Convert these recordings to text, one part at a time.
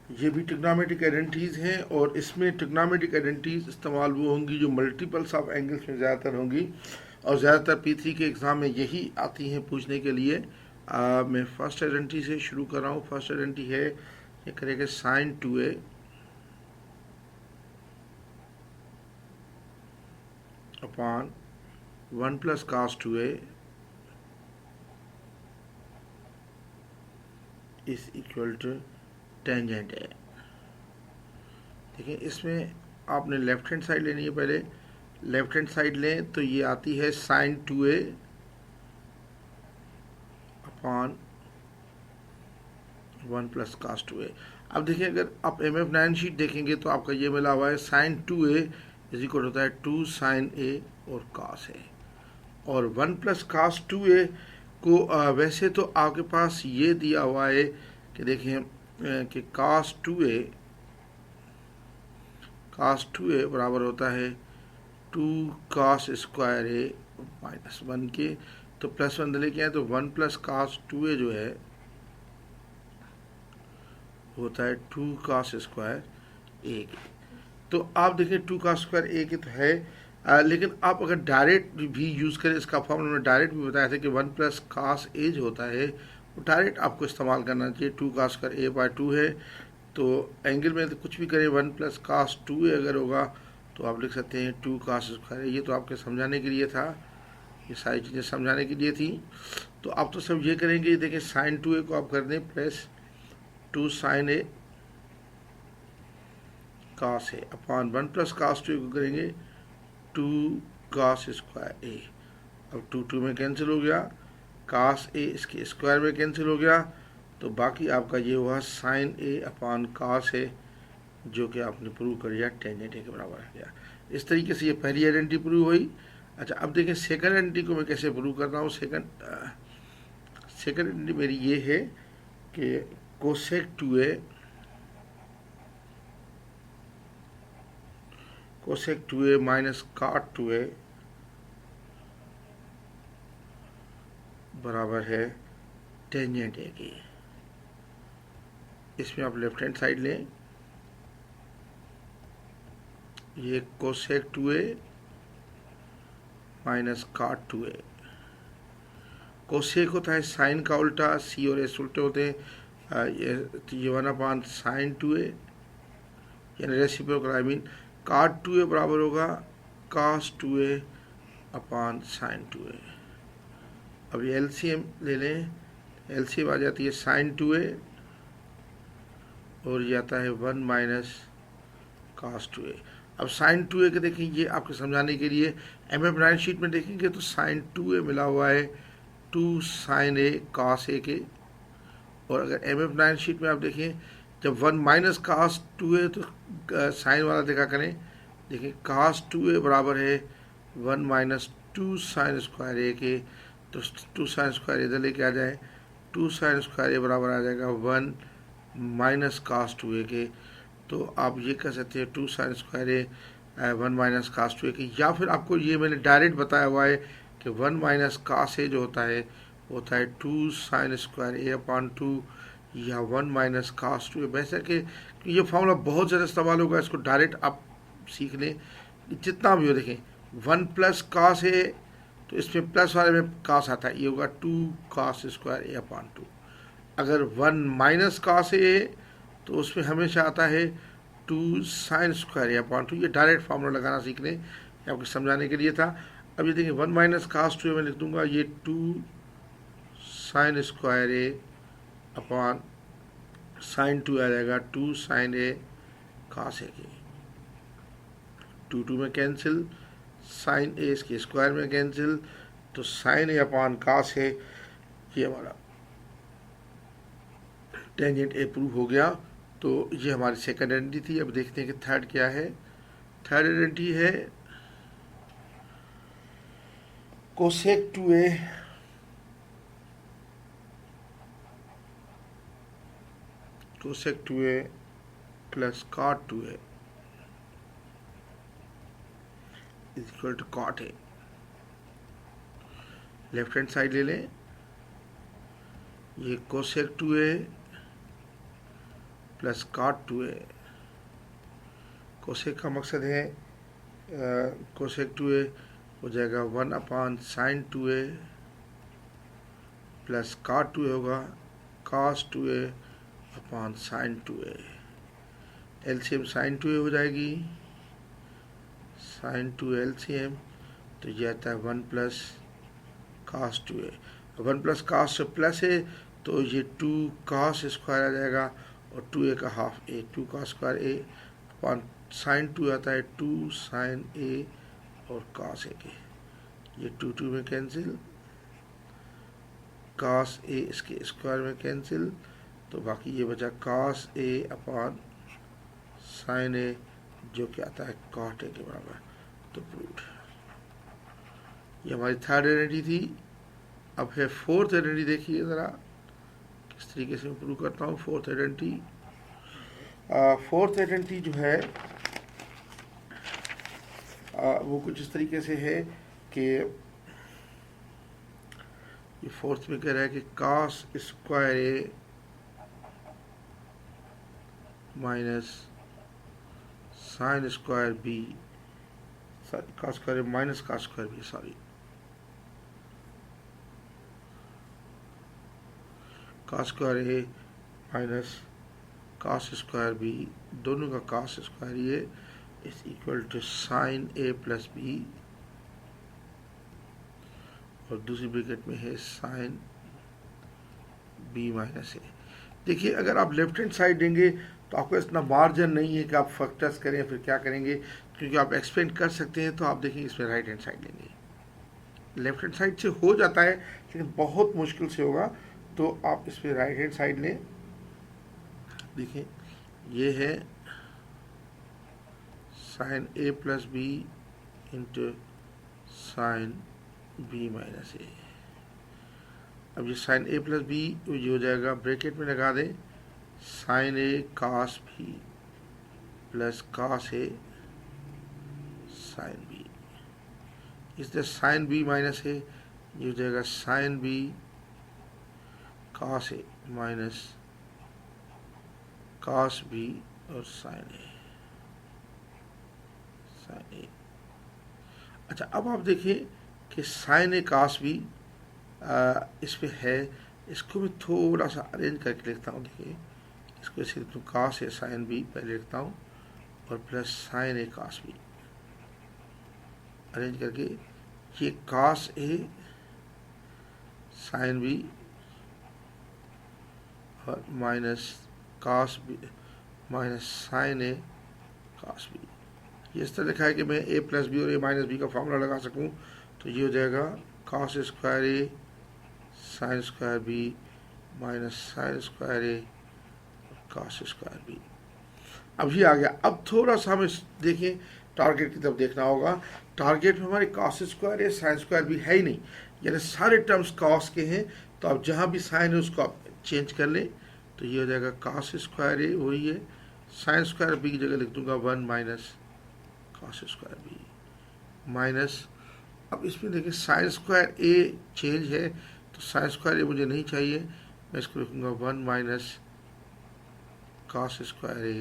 ये भी trigonometric identities हैं, और इसमें ट्रिग्नोमेट्रिक आइडेंटिटीज़ इस्तेमाल वो होंगी जो मल्टीपल्स ऑफ एंगल्स में ज़्यादातर होंगी, और ज़्यादातर P3 के एग्ज़ाम में यही आती हैं पूछने के लिए। मैं फर्स्ट आइडेंटिटी से शुरू कर रहा हूँ। फर्स्ट आइडेंटिटी है, ये करेंगे sine 2a upon 1 plus cos 2a is equal to tangent है। देखिए इसमें आपने लेफ्ट हैंड साइड लेनी है। पहले लेफ्ट हैंड साइड लें तो ये आती है sign 2a upon 1 plus cos 2a। अब देखिए अगर आप MF9 शीट देखेंगे तो आपका ये मिला हुआ है साइन 2a इज इक्वल होता है 2 साइन a और cos a, और 1 प्लस cos 2a को वैसे तो आपके पास ये दिया हुआ है कि देखिए कि cos 2a बराबर होता है 2 cos स्क्वायर a माइनस 1 के, तो प्लस 1 लेके आए तो 1 प्लस cos 2a जो है होता है 2 cos स्क्वायर a के। तो आप देखिए 2 cos स्क्वायर a के तो है, लेकिन आप अगर डायरेक्ट भी यूज़ करें इसका फॉर्मूला, में डायरेक्ट भी बताया था कि 1 प्लस cos a जो होता है वो डायरेक्ट आपको इस्तेमाल करना चाहिए। 2 cos स्क्वायर a बाय 2 है, तो एंगल में तो कुछ भी करें 1 प्लस cos 2a अगर होगा तो आप लिख सकते हैं 2 cos स्क्वायर। ये तो आपके समझाने के लिए था, ये सारी चीज़ें समझाने के लिए थी। तो आप तो सब ये करेंगे, देखिए साइन 2a को आप कर दें plus 2 sine a cos a upon 1 plus cos 2a को करेंगे 2 cos स्क्वायर a। अब 2 में कैंसिल हो गया, cos a इसके स्क्वायर में कैंसिल हो गया, तो बाकी आपका ये हुआ sine a upon cos a, जो कि आपने प्रूव कर दिया टेंजेंट a के बराबर आ गया। इस तरीके से ये पहली आइडेंटिटी प्रूव हुई। अच्छा अब देखें सेकंड आइडेंटिटी को मैं कैसे प्रूव कर रहा हूँ। सेकंड आइडेंटिटी मेरी ये है कि cosec 2a minus cot 2a बराबर है टेंजेंट a की। इसमें आप लेफ्ट हैंड साइड लें, ये cosec 2a minus cot 2a। Cosec होता है साइन का उल्टा, सी और एस उल्टे होते हैं। ये 1 अपॉन साइन 2a यानी reciprocal, I mean cot 2a बराबर होगा cos 2a upon sine 2a। अब ये LCM ले लें, LCM आ जाती है साइन 2a और ये आता है 1 माइनस cos 2a। अब साइन 2a के देखें, ये आपको समझाने के लिए MF9 शीट में देखेंगे तो साइन 2a मिला हुआ है 2 साइन a cos a के, और अगर MF9 शीट में आप देखें जब 1 माइनस cos 2a तो साइन वाला देखा करें, देखिए cos 2a बराबर है 1 माइनस 2 साइन स्क्वायर a के, तो 2 साइन स्क्वायर इधर लेके आ जाए, 2 साइन स्क्वायर a बराबर आ जाएगा 1 माइनस cos 2a के। तो आप ये कह सकते हैं 2 sine square a 1 minus cos 2a के, या फिर आपको ये मैंने डायरेक्ट बताया हुआ है कि 1 माइनस cos a जो होता है 2 साइन स्क्वायर a अपॉन 2 या 1 माइनस cos 2a। वैसे कि ये फॉर्मूला बहुत ज़्यादा इस्तेमाल होगा, इसको डायरेक्ट आप सीख लें जितना भी हो। देखें 1 प्लस cos a, तो इसमें प्लस वाले में cos आता है, ये होगा 2 cos स्क्वायर a अपॉन 2। अगर 1 माइनस cos a तो उसमें हमेशा आता है 2 साइन स्क्वायर a अपॉन 2। ये डायरेक्ट फार्मूला लगाना सीख लें, ये आपको समझाने के लिए था। अब ये देखिए 1 माइनस cos 2a मैं लिख दूंगा ये 2 sine square a upon sine 2 आ जाएगा 2 साइन a cos a की। 2 में कैंसिल, साइन a इसके स्क्वायर में कैंसिल, तो sine a upon cos a, ये हमारा टेंजेंट a प्रूव हो गया। तो ये हमारी सेकंड आइडेंटिटी थी। अब देखते हैं कि थर्ड क्या है। थर्ड आइडेंटिटी है cosec 2a plus cot 2a is equal to cot a। Left hand side ले लें, ये cosec 2a plus cot 2a। Cosec का मकसद है कोसेक 2a हो जाएगा 1/sin 2a plus cot 2a होगा cos 2a/sin 2a। LCM sin 2a हो जाएगी, sin 2 एलसीएम तो ये आता है 1 plus cos 2a। 1 plus cos से प्लस है तो ये 2 cos स्क्वायर आ जाएगा और 2a का half a, 2 cos square a upon sin 2 आता है 2 sin a और cos a के, ये 2 में कैंसिल, cos a इसके स्क्वायर में कैंसिल, तो बाकी ये बचा cos a upon sin a जो कि आता है cot a के बराबर। तो प्रूव्ड। ये हमारी थर्ड आइडेंटिटी थी। अब है फोर्थ आइडेंटिटी। देखिए ज़रा किस तरीके से मैं प्रूव करता हूँ फोर्थ आइडेंटिटी। फोर्थ आइडेंटिटी जो है वो कुछ इस तरीके से है कि ये फोर्थ में कह रहा है कि cos square a minus sin square b, cos square a minus cos square b, sorry, cos square a minus cos square b, दोनों का cos स्क्वायर ये is equal to sin a plus b और दूसरी bracket में है sin b minus a। देखिए अगर आप लेफ्ट हैंड साइड देंगे तो आपको इतना मार्जिन नहीं है कि आप फैक्टर्स करें फिर क्या करेंगे, क्योंकि आप एक्सपेंड कर सकते हैं। तो आप देखेंगे इसमें राइट हैंड साइड लेंगे, लेफ्ट हैंड साइड से हो जाता है लेकिन बहुत मुश्किल से होगा, तो आप इसमें राइट हैंड साइड लें। देखिए ये है sin a plus B into sin b minus a। अब ये sin a प्लस बी ये हो जाएगा, ब्रैकेट में लगा दें sin a cos b plus cos a sin b, इसलिए sin b माइनस a ये हो जाएगा sin b cos a minus cos b और sin a। अच्छा अब आप देखिए कि sin a cos b इस पे है, इसको मैं थोड़ा सा अरेंज करके लिखता हूँ। देखिए इसको ऐसे लिखता हूँ cos a sin b पहले लिखता हूँ और plus sin a cos b arrange करके, ये cos a sin b और minus cos b minus sin a cos b। ये इस तरह लिखा है कि मैं a प्लस बी और a माइनस बी का फॉर्मूला लगा सकूं, तो ये हो जाएगा cos square a sin square b minus sin square a cos square b। अब ये आ गया। अब थोड़ा सा हमें देखें टारगेट की तरफ देखना होगा। टारगेट में हमारे cos square a sin square b है ही नहीं, यानी सारे टर्म्स cos के हैं, तो अब जहाँ भी sin है उसको आप चेंज कर लें, तो ये हो जाएगा cos स्क्वायर a वही है, sin स्क्वायर b की जगह लिख दूंगा 1 minus cos square b minus, अब इसमें देखिए sin स्क्वायर a चेंज है तो sin स्क्वायर a मुझे नहीं चाहिए, मैं इसको लिखूंगा 1 माइनस cos स्क्वायर a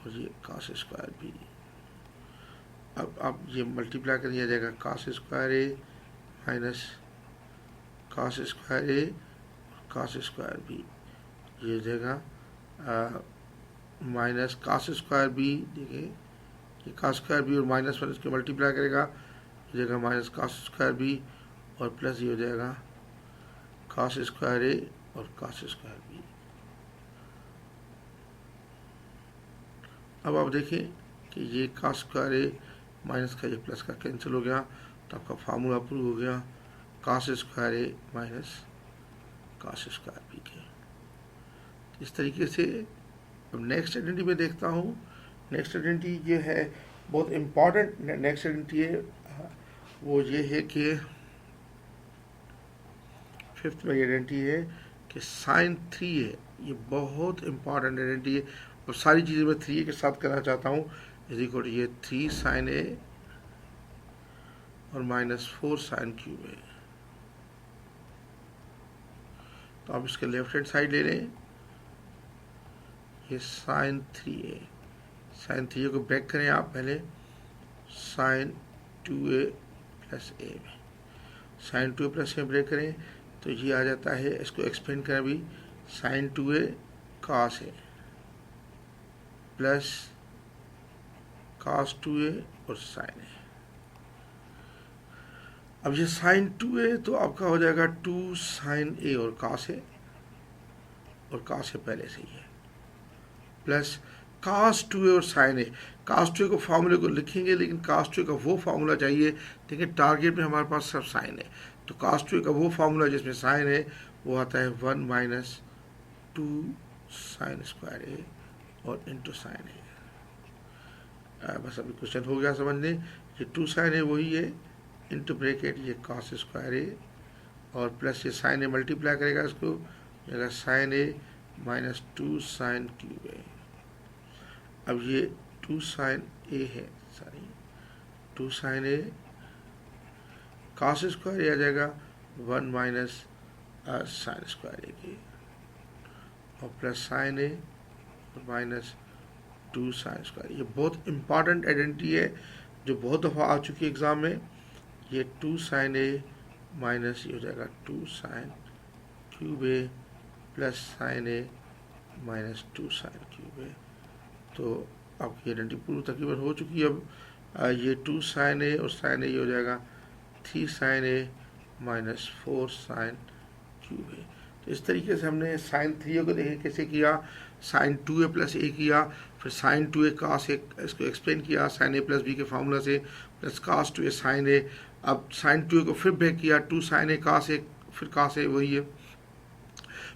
और ये cos स्क्वायर b। अब ये मल्टीप्लाई कर दिया जाएगा cos square a minus cos square a cos square b, ये हो जाएगा माइनस cos स्क्वायर b। देखिए ये cos स्क्वायर b और माइनस 1 इसके मल्टीप्लाई करेगा, हो जाएगा माइनस cos स्क्वायर b और प्लस ये हो जाएगा cos स्क्वायर a और cos स्क्वायर b। अब आप देखें कि ये cos स्क्वायर a माइनस का ये प्लस का कैंसिल हो गया, तो आपका फार्मूला प्रूव हो गया cos square a minus cos square b के। इस तरीके से अब नेक्स्ट आइडेंटिटी में देखता हूँ। नेक्स्ट आइडेंटिटी ये है बहुत इम्पॉर्टेंट, नेक्स्ट आइडेंटिटी है वो ये है कि फिफ्थ में आइडेंटिटी है कि sin 3 है, ये बहुत इम्पॉर्टेंट आइडेंटिटी है और सारी चीज़ें मैं 3 के साथ करना चाहता हूँ। इज इक्वल ये 3 sin a और माइनस 4 sin क्यूब है। तो आप इसके लेफ्ट हैंड साइड ले लें, ये साइन 3a, साइन 3a को ब्रेक करें आप पहले साइन 2a प्लस ए में, साइन 2a प्लस ए ब्रेक करें तो ये आ जाता है, इसको एक्सपेंड करें अभी, sine 2a cos a plus cos 2a और साइन a। अब ये साइन 2a तो आपका हो जाएगा 2 साइन a और cos a, और cos a पहले से ही है, प्लस cos 2a और साइन a। cos 2a को फार्मूले को लिखेंगे, लेकिन cos 2a का वो फार्मूला चाहिए, देखिए टारगेट में हमारे पास सब साइन है, तो cos 2a का वो फार्मूला जिसमें साइन है वो आता है 1 माइनस 2 साइन स्क्वायर ए और इंटू साइन ए। बस अभी क्वेश्चन हो गया समझने, ये 2 साइन ए वही है, इंटू ब्रेकेट ये cos स्क्वायर ए और प्लस ये साइन ए मल्टीप्लाई करेगा इसको, जगह साइन ए माइनस 2 साइन क्यूब ए। अब ये 2 साइन ए है, सॉरी 2 साइन ए cos स्क्वायर ए आ जाएगा 1 माइनस साइन स्क्वायर ए की, और प्लस साइन ए माइनस 2 साइन स्क्वायर। ये बहुत इंपॉर्टेंट आइडेंटिटी है जो बहुत दफ़ा आ चुकी है एग्ज़ाम में। ये 2 साइन ए माइनस ये हो जाएगा 2 साइन क्यूब ए प्लस साइन ए माइनस 2 साइन क्यूब ए। तो आपकी आइडेंटिटी पूरी तकरीबन हो चुकी है। अब ये 2 साइन ए और साइन ए ये हो जाएगा 3 साइन ए माइनस 4 साइन क्यूब ए। तो इस तरीके से हमने साइन 3a को देखें कैसे किया, साइन 2a प्लस ए किया, फिर साइन 2a cos ए इसको एक्सप्लेन किया साइन a प्लस बी के फार्मूला से, प्लस cos 2a साइन ए। अब साइन 2a को फिर ब्रेक किया, 2 साइन ए cos ए, फिर cos ए वही है,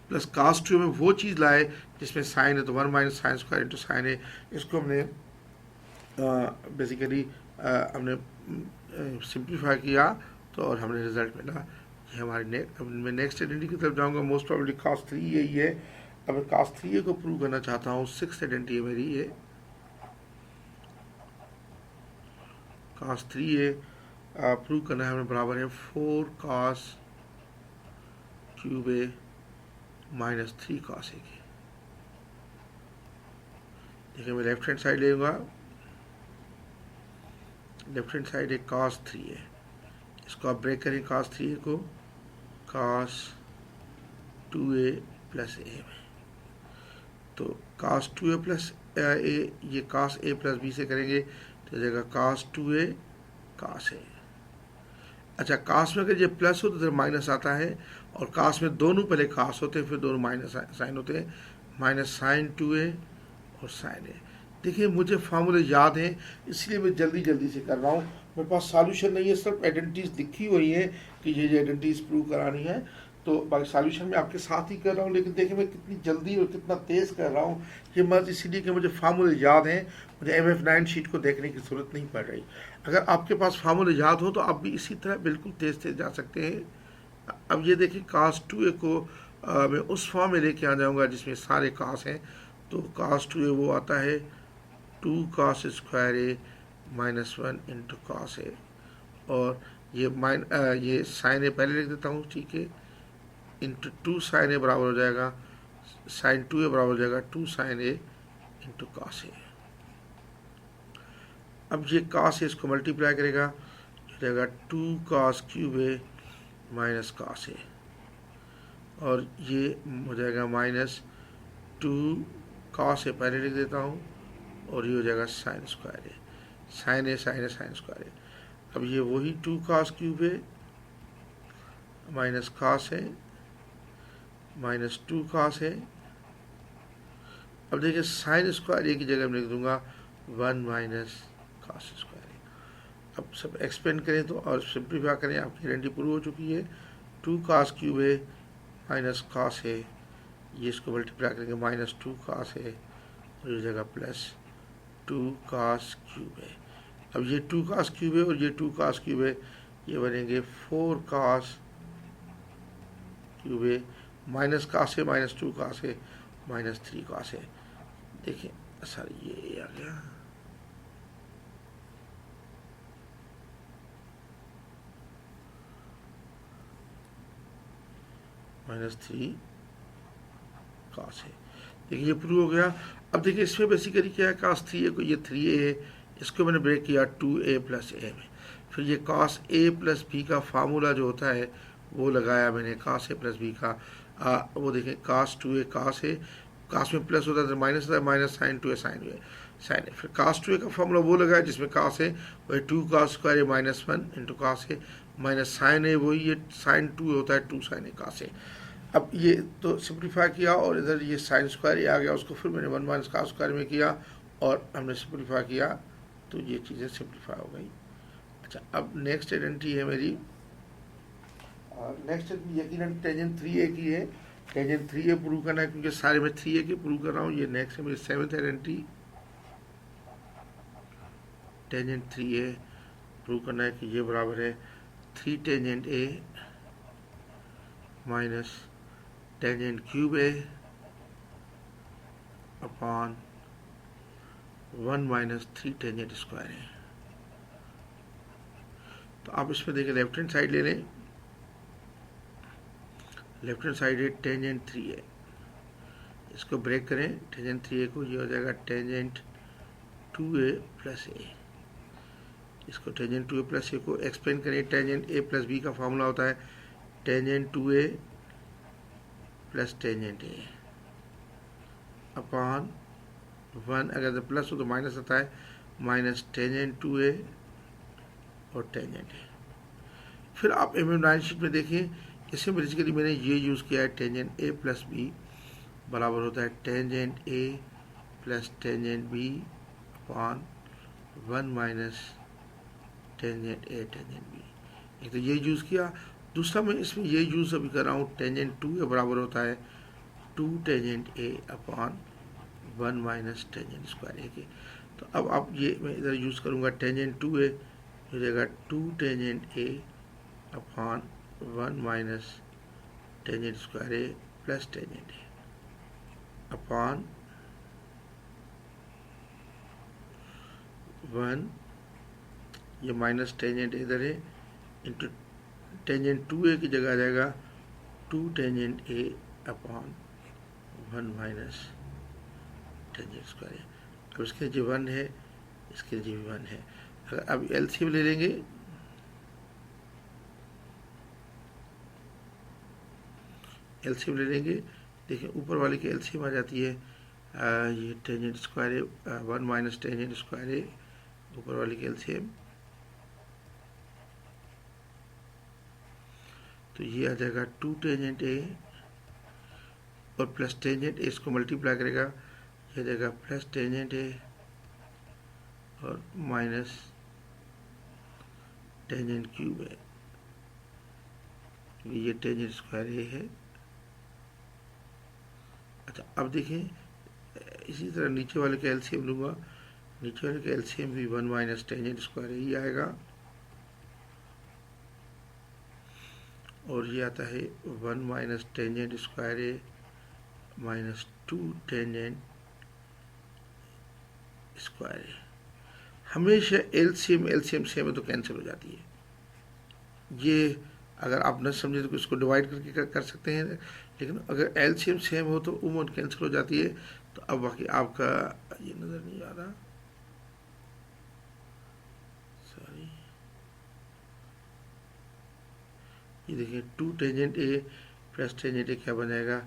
प्लस cos 2a में वो चीज़ लाए जिसमें साइन है, तो 1 minus sine square into sine A. इसको हमने बेसिकली हमने सिंप्लीफाई किया तो और हमने रिजल्ट मिला। ये हमारी मैं नेक्स्ट आइडेंटिटी की तरफ जाऊंगा, मोस्ट प्रॉब्ली cos 3a यही है। अब मैं cos 3a को प्रूव करना चाहता हूँ, 6th आइडेंटिटी है मेरी ये cos 3a प्रूव करना है हमें, बराबर है 4 cos क्यूब ए माइनस 3 cos ए की। देखिए मैं लेफ्ट हैंड साइड लेगा, लेफ्ट हैंड साइड है cos 3a, इसको आप ब्रेक करें cos 3a को cos 2a प्लस ए में, तो cos 2a प्लस ए ये cos a प्लस b से करेंगे तो जाएगा cos 2a cos a। अच्छा cos में अगर ये प्लस हो तो माइनस आता है, और cos में दोनों पहले cos होते हैं फिर दोनों माइनस साइन होते हैं, माइनस साइन 2a और साइन ए। देखिए मुझे फार्मूले याद हैं इसलिए मैं जल्दी जल्दी से कर रहा हूँ, मेरे पास सॉल्यूशन नहीं है, सिर्फ आइडेंटिटीज लिखी हुई हैं कि ये आइडेंटिटीज प्रूव करानी है, तो बाकी सॉल्यूशन मैं आपके साथ ही कर रहा हूँ। लेकिन देखिए मैं कितनी जल्दी और कितना तेज़ कर रहा हूँ, ये मर्ज इसीलिए कि मुझे फार्मूले याद हैं, मुझे MF9 शीट को देखने की ज़रूरत नहीं पड़ रही। अगर आपके पास फार्मूले याद हो तो आप भी इसी तरह बिल्कुल तेज़ तेज़ जा सकते हैं। अब ये देखिए cos 2a को मैं उस फॉर्म में लेके आ जाऊँगा जिसमें सारे cos हैं, तो cos 2a वो आता है 2 cos स्क्वायर ए माइनस 1 इंटू cos ए, और ये साइन ए पहले लिख देता हूँ, ठीक है, इंटू 2 साइन ए बराबर हो जाएगा साइन 2a बराबर हो जाएगा 2 साइन ए इंटू cos ए। अब ये cos ए इसको मल्टीप्लाई करेगा हो जाएगा 2 cos क्यूब ए माइनस cos ए, और ये हो जाएगा माइनस 2 cos ए पहले लिख देता हूँ, और ये हो जाएगा साइन स्क्वायर ए, साइन ए साइन ए साइन स्क्वायर ए। अब ये वही 2 cos क्यूब ए माइनस cos ए माइनस 2 cos ए। अब देखिए साइन स्क्वायर ए की जगह मैं लिख दूंगा 1 माइनस cos स्क्वायर ए। अब सब एक्सपेंड करें तो और सिंप्लीफाई करें, आपकी आइडेंटिटी प्रूव हो चुकी है। 2 cos क्यूब ए माइनस cos ए, ये इसको मल्टीप्लाई करेंगे माइनस 2 cos ए, और ये जगह प्लस 2 cos क्यूब ए। अब ये 2 cos क्यूब ए और ये 2 cos क्यूब ए ये बनेंगे 4 cos क्यूब ए माइनस cos ए माइनस 2 cos ए माइनस 3 cos ए। देखिए सर ये आ गया, माइनस 3 cos ए। देखिए ये प्रूव हो गया। अब देखिए इसमें बेसिकली क्या है, cos 3a को ये 3a है, इसको मैंने ब्रेक किया 2a प्लस a में। फिर ये cos a प्लस b का फार्मूला जो होता है वो लगाया मैंने, cos a प्लस b का। वो देखें cos 2a cos a, cos में प्लस होता है तो माइनस होता है, minus sin 2a sin a sin a। फिर cos 2a का फार्मूला वो लगाया जिसमें cos a वही 2 cos square a minus 1 into cos a, minus sin a वही ये sin 2 होता है 2 sin a cos a। अब ये तो सिंप्लीफाई किया और इधर ये साइन स्क्वायर ये आ गया, उसको फिर मैंने 1 माइनस cos स्क्वायर में किया और हमने सिंप्लीफाई किया तो ये चीज़ें सिंप्लीफाई हो गई। अच्छा, अब नेक्स्ट आइडेंटिटी है मेरी, नेक्स्ट यकीनन टेंजेंट 3a की है। टेंजेंट 3a प्रूव करना है क्योंकि सारे में 3a के प्रूव कर रहा हूँ। ये नेक्स्ट है मेरी 7th identity, tangent 3a prove करना है कि ये बराबर है 3 tangent a minus tangent cube a upon 1 minus 3 tangent square है। तो आप इसमें देखिए लेफ्ट हैंड साइड ले लें, लेफ्ट हैंड साइड है टेंजेंट 3a, इसको ब्रेक करें टेंजेंट 3a को, ये हो जाएगा टेंजेंट 2a प्लस a। इसको टेंजेंट 2a प्लस a को एक्सप्लेन करें, टेंजेंट a प्लस b का फार्मूला होता है tangent 2a plus tangent a upon 1, अगर तो प्लस हो तो माइनस आता है, माइनस टेंजेंट 2a और टेंजेंट a। फिर आप एम शीट में देखिए, इसमें बेसिकली मैंने ये यूज़ किया है टेंजेंट a प्लस b बराबर होता है tangent a plus tangent b upon 1 minus tangent a tangent b। एक तो ये यूज़ किया, दूसरा मैं इसमें ये यूज़ अभी कर रहा हूँ टेंजेंट 2a बराबर होता है 2 tangent a upon 1 minus tangent square a के। तो अब आप ये मैं इधर यूज़ करूँगा टेंजेंट 2a हो जाएगा 2 tangent a upon 1 minus tangent square a plus tangent a upon 1, ये माइनस टेंजेंट इधर है इंटू टेंजेंट 2a की जगह आ जाएगा 2 tangent a upon 1 minus tangent square a। अब इसके जो 1 है इसके जो 1 है, अगर अब एलसीएम ले लेंगे, एलसीएम ले लेंगे, देखिए ऊपर वाले की एलसीएम आ जाती है, ये टेंजेंट स्क्वायर है 1 माइनस टेंजेंट स्क्वायर है, ऊपर वाले की एलसीएम, तो ये आ जाएगा 2 टेंजेंट a और प्लस टेंजेंट a, इसको मल्टीप्लाई करेगा, ये आ जाएगा प्लस टेंजेंट a और माइनस टेंजेंट क्यूब है, ये टेंजेंट स्क्वायर a है। अच्छा, अब देखें इसी तरह नीचे वाले का एलसीएम लूँगा, नीचे वाले का एलसीएम भी 1 माइनस टेंजेंट स्क्वायर ही आएगा और ये आता है 1 माइनस टेंजेंट स्क्वायर ए माइनस 2 टेंजेंट स्क्वायर ए। हमेशा एलसीएम एलसीएम सेम है तो कैंसिल हो जाती है। ये अगर आप न समझे तो इसको डिवाइड करके कर सकते हैं, लेकिन अगर एलसीएम सेम हो तो उमूमन कैंसिल हो जाती है। तो अब बाकी आपका ये नज़र नहीं आ रहा, सॉरी, ये देखिए 2 टेंजेंट ए प्लस टेंजेंट ए क्या बन जाएगा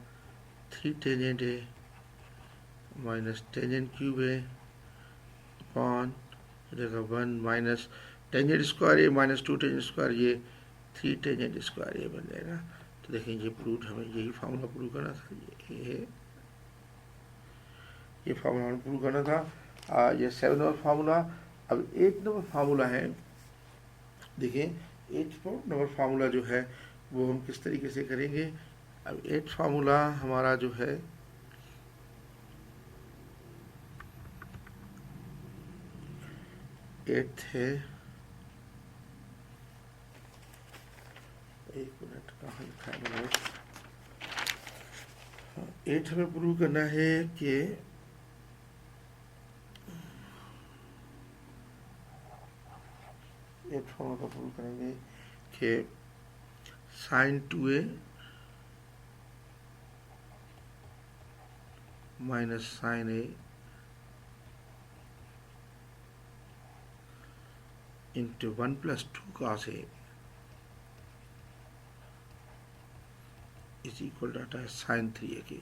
3 टेंजेंट ए माइनस टेंजेंट क्यूब है अपॉन देखा 1 माइनस टेंजेंट स्क्वायर ए माइनस 2 टेंजेंट स्क्वायर, ये 3 टेंजेंट स्क्वायर ए बन जाएगा। तो देखें ये प्रूव, हमें यही फार्मूला प्रूव करना था, ये फार्मूला हमें प्रूव करना था। ये 7 नंबर फार्मूला। अब 8 नंबर फार्मूला है, देखिए 8 नंबर फार्मूला जो है वो हम किस तरीके से करेंगे। अब 8 फार्मूला हमारा जो है एट्थ है, एक मिनट कहाँ लिखा है मैंने, 8 हमें प्रूव करना है कि एट फॉर्मूला का प्रूव करेंगे कि sin 2a minus sine A into 1+2 cos A is equal डाटा है साइन 3a के।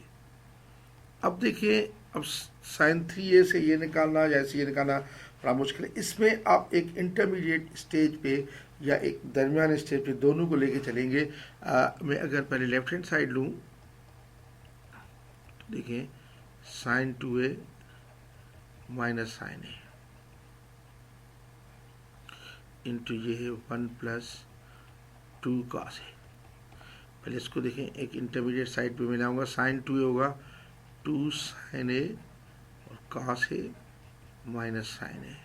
अब देखिए, अब साइन 3a से ये निकालना या ऐसे ये निकालना बड़ा मुश्किल है। इसमें आप एक इंटरमीडिएट स्टेज पे या एक दरमियान स्टेज पे दोनों को लेके चलेंगे। मैं अगर पहले लेफ्ट हैंड साइड लूँ तो देखिए sign 2a minus sine A into ये है 1+2 cos ए। पहले इसको देखें, एक इंटरमीडिएट साइड पे मिलाऊंगा, साइन 2a होगा 2 साइन ए और cos ए माइनस साइन ए,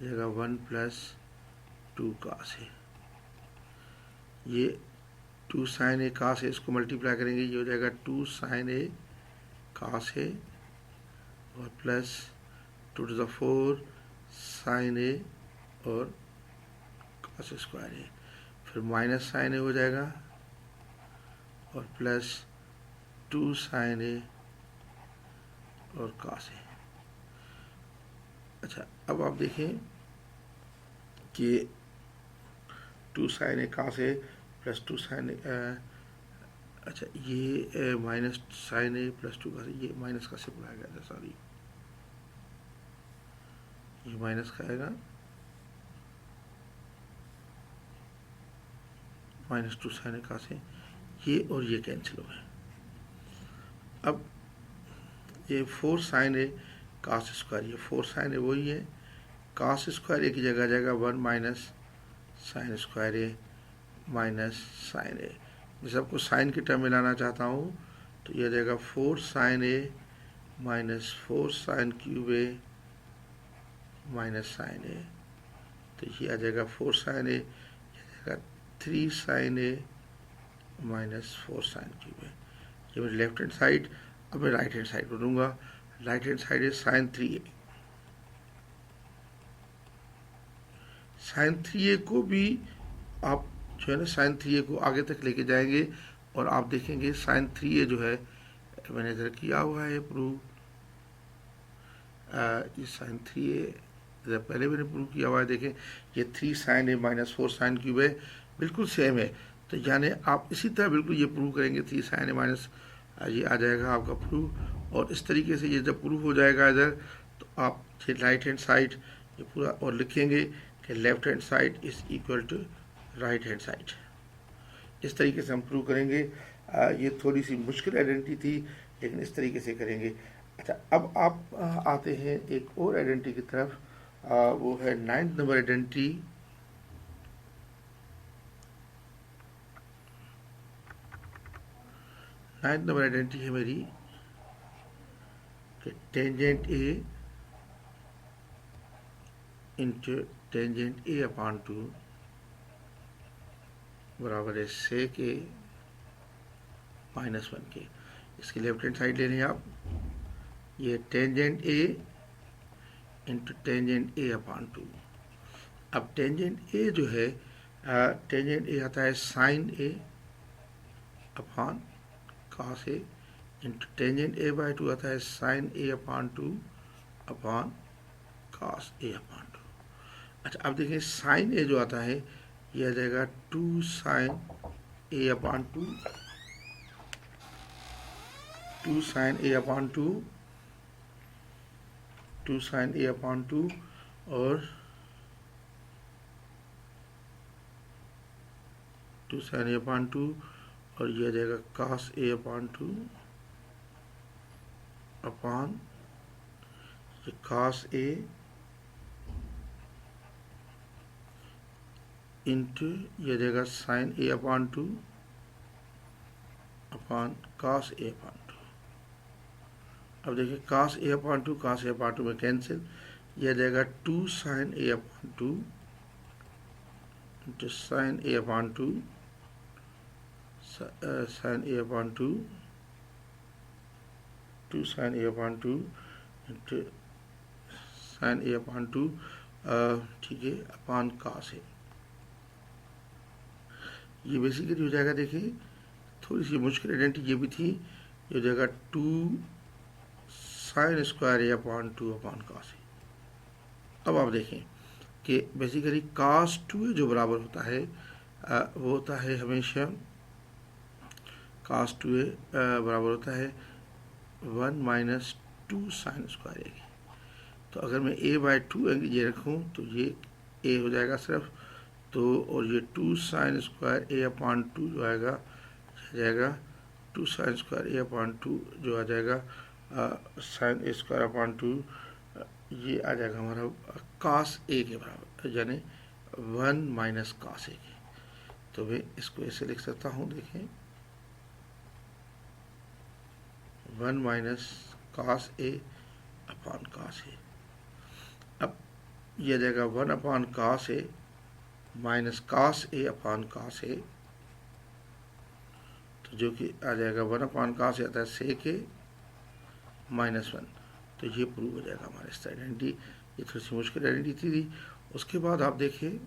जगह 1+2 cos ए। ये 2 साइन ए cos ए, इसको मल्टीप्लाई करेंगे, ये हो जाएगा 2 साइन ए cos ए और प्लस 2⁴ साइन ए और cos स्क्वायर ए, फिर माइनस साइन ए हो जाएगा और प्लस 2 साइन ए और cos ए। अच्छा, अब आप देखें कि 2 साइन ए cos ए प्लस 2 साइन ए, अच्छा ये माइनस साइन ए प्लस 2 cos ए, ये माइनस का सिंबल आएगा, सॉरी ये माइनस का आएगा, -2 साइन ए cos ए, ये और ये कैंसिल हो गए। अब ये 4 साइन ए cos स्क्वायर, ये 4 साइन ए वही है, cos स्क्वायर ए की जगह आ जाएगा 1 माइनस साइन स्क्वायर ए माइनस साइन ए। जैसे आपको साइन की टर्म में लाना चाहता हूँ तो यह आ जाएगा 4 साइन ए माइनस 4 साइन क्यूब ए माइनस साइन ए, तो ये आ जाएगा 4 साइन ए, यह आ जाएगा 3 साइन ए माइनस 4 साइन क्यूब ए। ये मेरी लेफ्ट हैंड साइड। अब मैं राइट हैंड साइड बनूंगा, राइट हैंड साइड है साइन 3a। साइन 3a को भी आप जो है ना साइन 3a को आगे तक लेके जाएंगे और आप देखेंगे साइन 3a जो है, मैंने इधर किया हुआ है प्रूव, ये साइन 3a इधर पहले मैंने प्रूव किया हुआ है। देखें ये 3 साइन ए माइनस 4 साइन क्यूब है, बिल्कुल सेम है। तो यानी आप इसी तरह बिल्कुल ये प्रूव करेंगे, 3 साइन ए माइनस, ये आ जाएगा आपका प्रूव। और इस तरीके से ये जब प्रूव हो जाएगा इधर, तो आप ये राइट हैंड साइड ये पूरा और लिखेंगे कि left hand side is equal to right hand side. इस तरीके से हम प्रूव करेंगे। ये थोड़ी सी मुश्किल आइडेंटिटी थी, लेकिन इस तरीके से करेंगे। अच्छा, अब आप आते हैं एक और आइडेंटिटी की तरफ, वो है 9th number identity. Ninth number identity है मेरी कि टेंजेंट ए इंटू टेंजेंट ए अपॉन 2 बराबर है सेक ए माइनस 1 के। इसकी लेफ्ट हैंड साइड ले रहे हैं आप, ये टेंजेंट ए इंटू टेंजेंट ए अपॉन 2। अब टेंजेंट ए जो है, टेंजेंट ए आता है sine A upon cos A into tangent A by 2 आता है sine A upon 2 upon cos A upon 2। अच्छा, अब देखिए साइन ए जो आता है ये आ जाएगा 2 sign A upon 2, 2 sign A upon 2, 2 sign A upon 2 और 2 साइन ए अपॉन 2 और ये आ जाएगा cos A upon 2 upon cos A into ये आ जाएगा sign A upon 2 upon cos A upon 2। अब देखिए cos A upon 2 cos A upon 2 में cancel, ये आ जाएगा 2 sign A upon 2 into sine A upon 2 sign A upon 2, 2 sign A upon 2 into sine A upon 2, ठीक है, upon cos ए। ये basically हो जाएगा, देखिए थोड़ी सी मुश्किल आइडेंटिटी ये भी थी, ये हो जाएगा 2 sine square A upon 2 upon cos A. अब आप देखें कि बेसिकली cos 2a जो बराबर होता है वो होता है हमेशा cos 2a बराबर होता है 1 माइनस 2 साइन स्क्वायर ए। तो अगर मैं a/2 ये रखूँ तो ये a हो जाएगा सिर्फ, तो और ये 2 साइन स्क्वायर ए अपॉन 2 जो आएगा आ जाएगा 2 साइन स्क्वायर ए अपॉन 2 जो आ जाएगा साइन ए स्क्वायर अपॉन 2 ये आ जाएगा हमारा cos a के बराबर, यानी 1 माइनस cos a के। तो मैं इसको ऐसे लिख सकता हूँ, देखें 1 minus cos a upon cos a। अब ये आ जाएगा 1 upon cos a minus cos a upon cos a, तो जो कि आ जाएगा 1 अपॉन cos a आता है sec a माइनस 1। तो ये प्रूव हो जाएगा हमारे इस आइडेंटिटी। ये थोड़ी सी मुश्किल आइडेंटिटी थी। उसके बाद आप देखिए,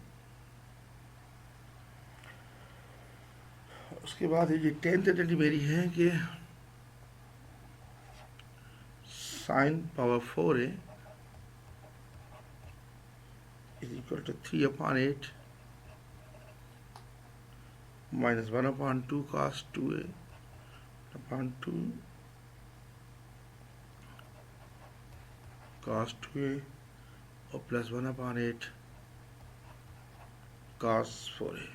उसके बाद ये 10th आइडेंटिटी मेरी है कि sine power 4a is equal to 3 upon 8 minus 1 upon 2 cos 2a upon 2 cos 2a और प्लस 1 अपॉन 8 cos 4a।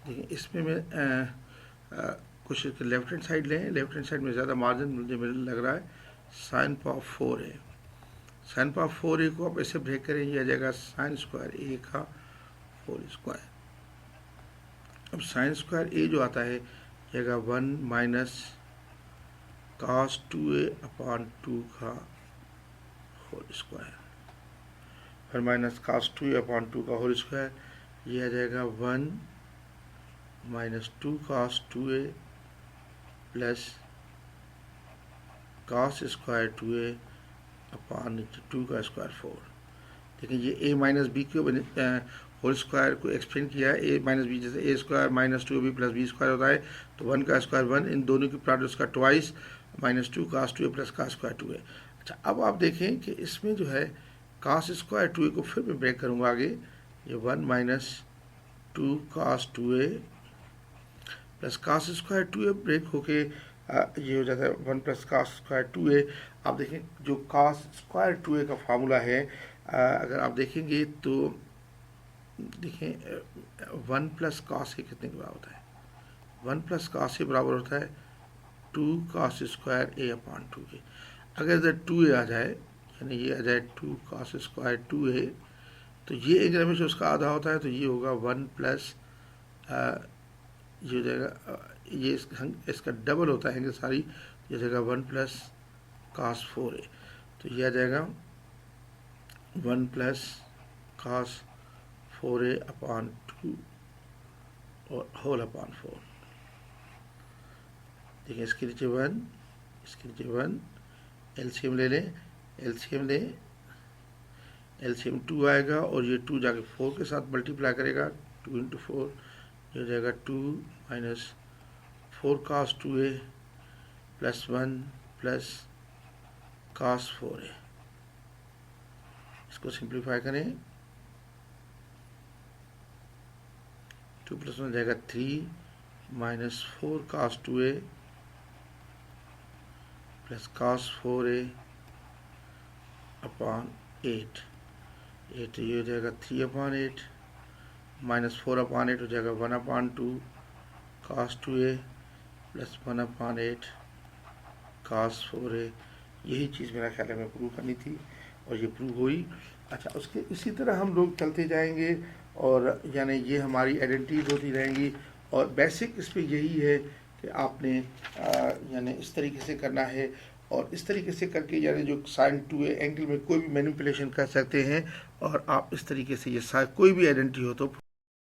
देखिए इसमें मैं कुछ लेफ्ट हैंड साइड लें, लेफ्ट हैंड साइड में ज़्यादा मार्जिन मुझे लग रहा है sign power 4a। Sign power 4a को आप ऐसे ब्रेक करें, ये आ जाएगा साइन स्क्वायर ए का होल स्क्वायर। अब साइन स्क्वायर ए जो आता है जाएगा 1 माइनस cos 2a अपॉन 2 का होल स्क्वायर, फिर माइनस cos 2a अपॉन 2 का होल स्क्वायर, ये आ जाएगा 1 minus 2 cos 2a plus cos square 2a upon 2 का स्क्वायर 4। देखिए ये a माइनस बी के होल स्क्वायर को एक्सप्लेन किया है। a माइनस बी जैसे a square minus 2b plus b square होता है, तो 1 का स्क्वायर 1, इन दोनों की प्रोडक्ट उसका twice minus 2 cos 2a plus cos square 2a। अच्छा, अब आप देखें कि इसमें जो है cos स्क्वायर 2a को फिर मैं ब्रेक करूँगा आगे, ये 1 minus 2 cos 2a plus cos square 2a break होके ये हो जाता है 1 प्लस cos स्क्वायर 2a। आप देखें जो cos स्क्वायर 2a का फार्मूला है, अगर आप देखेंगे तो देखें 1 प्लस cos a कितने के बराबर होता है, 1 प्लस cos a बराबर होता है 2 cos स्क्वायर a अपॉन 2 के। अगर इधर 2a आ जाए, यानी ये आ जाए 2 cos स्क्वायर 2a, तो ये एक हमेशा उसका आधा होता है, तो ये होगा 1 प्लस ये हो जाएगा, ये इसका डबल होता है सारी, ये हो जाएगा 1 प्लस cos 4a, तो ये आ जाएगा 1 प्लस cos 4a अपॉन 2 और होल अपॉन 4। देखिए इसके नीचे 1, इसके नीचे 1, एलसीएम ले लें, एलसीएम लें, एलसीएम 2 आएगा और ये 2 जाके 4 के साथ मल्टीप्लाई करेगा, 2 इंटू 4 ये हो जाएगा 2 minus 4 cos 2a plus 1 plus cos 4a। इसको सिंप्लीफाई करें, 2 प्लस 1 हो जाएगा 3 minus 4 cos 2a plus cos 4a upon 8, ये हो जाएगा 3 अपॉन 8 माइनस 4 अपॉन 8 हो जाएगा 1 upon 2 cos 2a plus 1 upon 8 cos 4a। यही चीज़ मेरा ख्याल है हमें प्रूव करनी थी और ये प्रूव हुई। अच्छा, उसके इसी तरह हम लोग चलते जाएंगे और यानी ये हमारी आइडेंटिटीज होती रहेंगी और बेसिक इस पर यही है कि आपने यानी इस तरीके से करना है और इस तरीके से करके यानी जो sin 2a एंगल में कोई भी मैनिपुलेशन कर सकते हैं और आप इस तरीके से ये कोई भी आइडेंटिटी हो तो